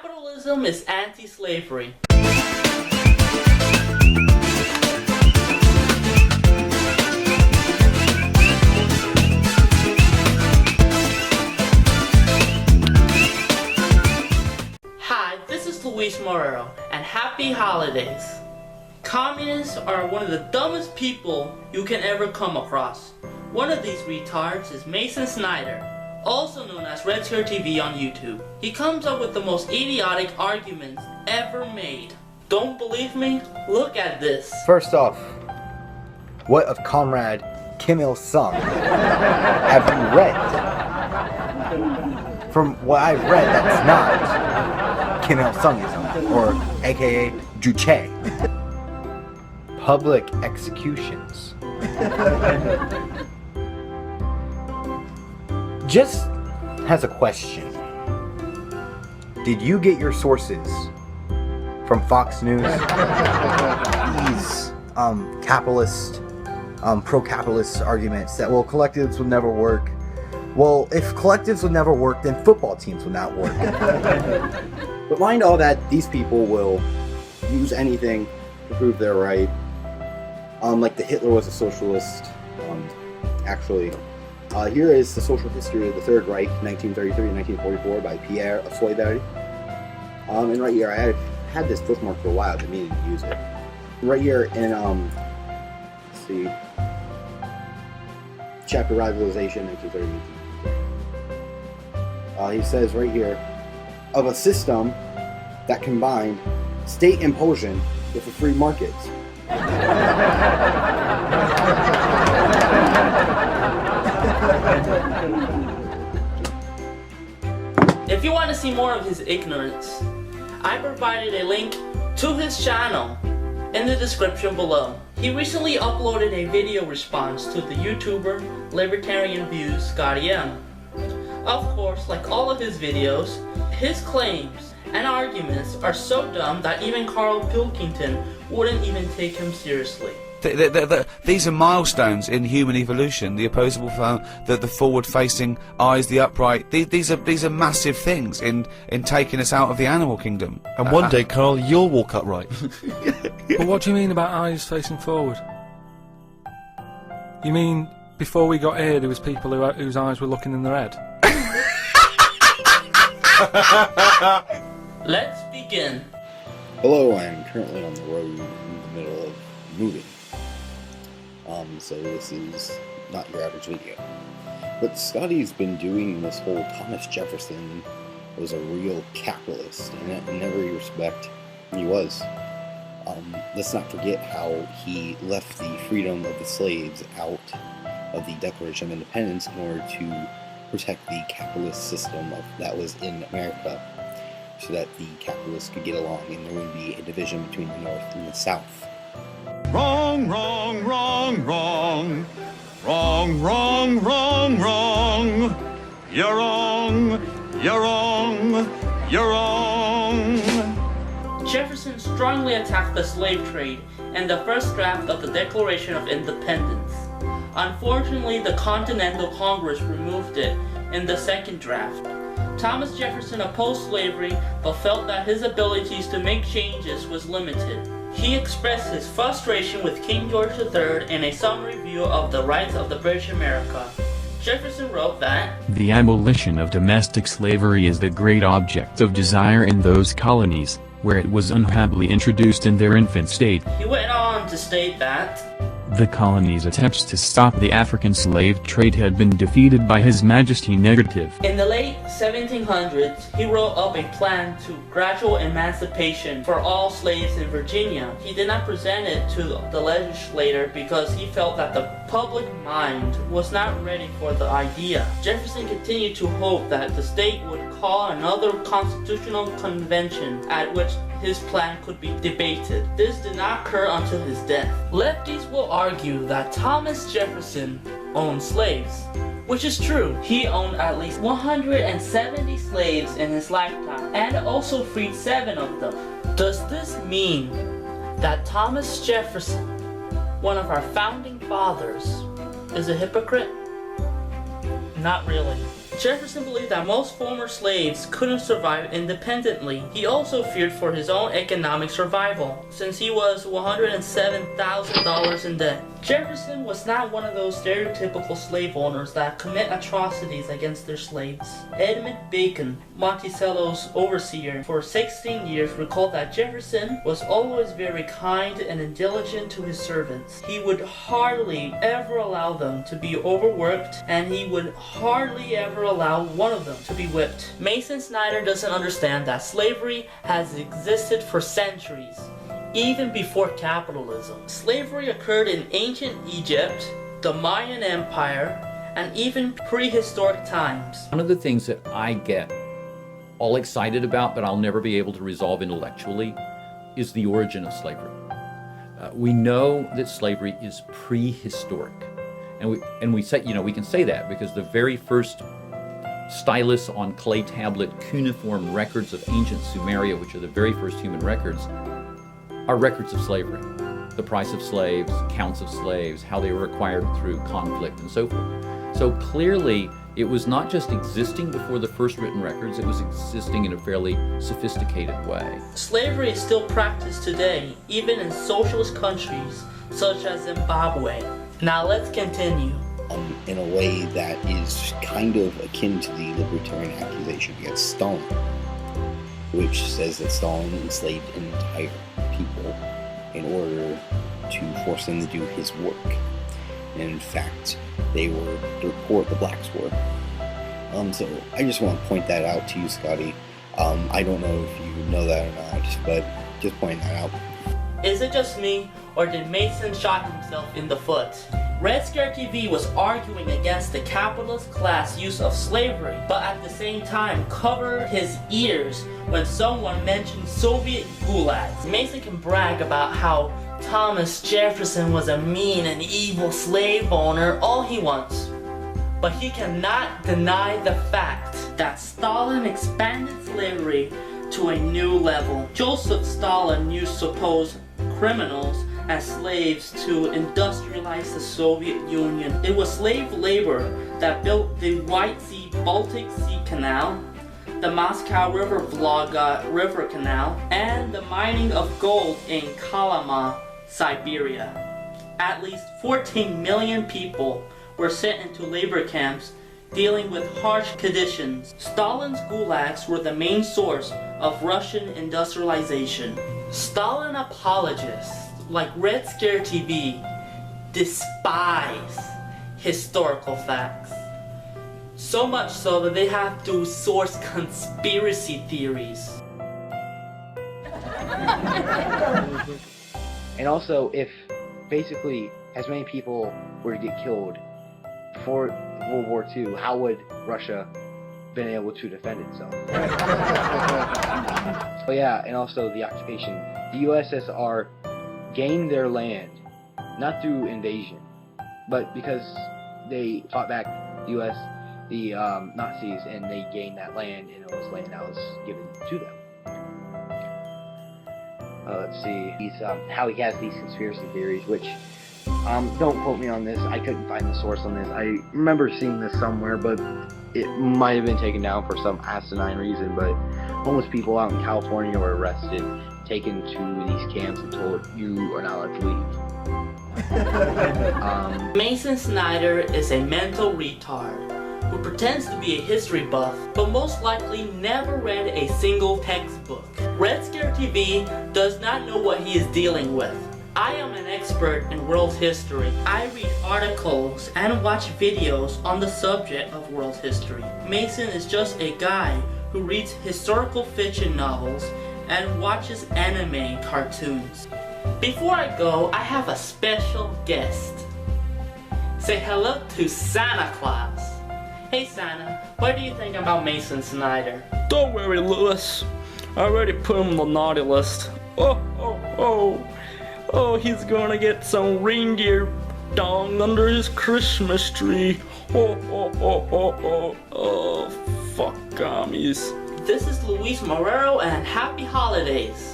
Capitalism is anti-slavery. Hi, this is Luis Marrero, and happy holidays. Communists are one of the dumbest people you can ever come across. One of these retards is Mason Snyder, also known as RedScare TV on YouTube. He comes up with the most idiotic arguments ever made. Don't believe me? Look at this. First off, what of Comrade Kim Il-sung have you read? From what I've read, that's not Kim Il-sungism, or aka Juche. Public executions. Just has a question. Did you get your sources from Fox News? These capitalist, pro-capitalist arguments that, well, collectives would never work. Well, if collectives would never work, then football teams would not work. But mind all that, these people will use anything to prove they're right. Like the Hitler was a socialist. Actually, here is the social history of the Third Reich, 1933 and 1944, by Pierre Soyberry. And right here, I've had this bookmark for a while, but needed to use it. Right here in, let's see, chapter Radicalization, 1930. He says right here, of a system that combined state impulsion with a free market. If you want to see more of his ignorance, I provided a link to his channel in the description below. He recently uploaded a video response to the YouTuber Libertarian Views Scotty M. Of course, like all of his videos, his claims and arguments are so dumb that even Carl Pilkington wouldn't even take him seriously. These are milestones in human evolution. The opposable form, the forward-facing eyes, the upright. These are massive things in taking us out of the animal kingdom. And one day, Carl, you'll walk upright. But what do you mean about eyes facing forward? You mean before we got here, there was people whose eyes were looking in their head? Let's begin. Hello, I'm currently on the road in the middle of moving. So this is not your average video. But Scotty's been doing this whole Thomas Jefferson was a real capitalist, and in every respect, he was. Let's not forget how he left the freedom of the slaves out of the Declaration of Independence in order to protect the capitalist system that was in America, so that the capitalists could get along and there would be a division between the North and the South. Wrong, wrong, wrong, wrong. Wrong, wrong, wrong, wrong. You're wrong, you're wrong, you're wrong. Jefferson strongly attacked the slave trade and the first draft of the Declaration of Independence. Unfortunately, the Continental Congress removed it in the second draft. Thomas Jefferson opposed slavery, but felt that his abilities to make changes was limited. He expressed his frustration with King George III in a summary view of the rights of the British America. Jefferson wrote that, "The abolition of domestic slavery is the great object of desire in those colonies, where it was unhappily introduced in their infant state." He went on to state that, "The colony's attempts to stop the African slave trade had been defeated by His Majesty negative." in the late 1700s, he wrote up a plan to gradual emancipation for all slaves in Virginia. He did not present it to the legislature because he felt that the public mind was not ready for the idea. Jefferson continued to hope that the state would call another constitutional convention at which his plan could be debated. This did not occur until his death. Lefties will argue that Thomas Jefferson owned slaves, which is true. He owned at least 170 slaves in his lifetime and also freed 7 of them. Does this mean that Thomas Jefferson, one of our founding fathers, is a hypocrite? Not really. Jefferson believed that most former slaves couldn't survive independently. He also feared for his own economic survival, since he was $107,000 in debt. Jefferson was not one of those stereotypical slave owners that commit atrocities against their slaves. Edmund Bacon, Monticello's overseer for 16 years, recalled that Jefferson was always very kind and diligent to his servants. He would hardly ever allow them to be overworked, and he would hardly ever allow one of them to be whipped. Mason Snyder doesn't understand that slavery has existed for centuries, even before capitalism. Slavery occurred in ancient Egypt, the Mayan Empire, and even prehistoric times. One of the things that I get all excited about, but I'll never be able to resolve intellectually, is the origin of slavery. We know that slavery is prehistoric, and we say, we can say that because the very first stylus on clay tablet cuneiform records of ancient Sumeria, which are the very first human records, are records of slavery. The price of slaves, counts of slaves, how they were acquired through conflict, and so forth. So clearly, it was not just existing before the first written records, it was existing in a fairly sophisticated way. Slavery is still practiced today, even in socialist countries such as Zimbabwe. Now let's continue. In a way that is kind of akin to the libertarian accusation against Stalin, which says that Stalin enslaved entire people in order to force them to do his work. And in fact, they were the poor, the blacks were. So I just want to point that out to you, Scotty. I don't know if you know that or not, but just pointing that out. Is it just me, or did Mason shot himself in the foot? RedScare TV was arguing against the capitalist class use of slavery, but at the same time covered his ears when someone mentioned Soviet gulags. Mason can brag about how Thomas Jefferson was a mean and evil slave owner all he wants, but he cannot deny the fact that Stalin expanded slavery to a new level. Joseph Stalin used supposed criminals as slaves to industrialize the Soviet Union. It was slave labor that built the White Sea-Baltic Sea Canal, the Moscow River-Volga River Canal, and the mining of gold in Kolyma, Siberia. At least 14 million people were sent into labor camps dealing with harsh conditions. Stalin's gulags were the main source of Russian industrialization. Stalin apologists like RedScare TV despise historical facts. So much so that they have to source conspiracy theories. And also, if basically as many people were to get killed before World War II, how would Russia been able to defend itself? Oh yeah, and also the occupation. The USSR gained their land, not through invasion, but because they fought back the Nazis, and they gained that land, and it was land that was given to them. Let's see, how he has these conspiracy theories, which, don't quote me on this, I couldn't find the source on this. I remember seeing this somewhere, but it might have been taken down for some asinine reason, but homeless people out in California were arrested, taken to these camps and told, you are not allowed to leave. Mason Snyder is a mental retard who pretends to be a history buff, but most likely never read a single textbook. RedScare TV does not know what he is dealing with. I am an expert in world history. I read articles and watch videos on the subject of world history. Mason is just a guy who reads historical fiction novels and watches anime cartoons. Before I go, I have a special guest. Say hello to Santa Claus. Hey Santa, what do you think about Mason Snyder? Don't worry, Lewis. I already put him on the naughty list. Oh, he's gonna get some reindeer dong under his Christmas tree. Oh, fuck commies. This is Luis Marrero, and happy holidays.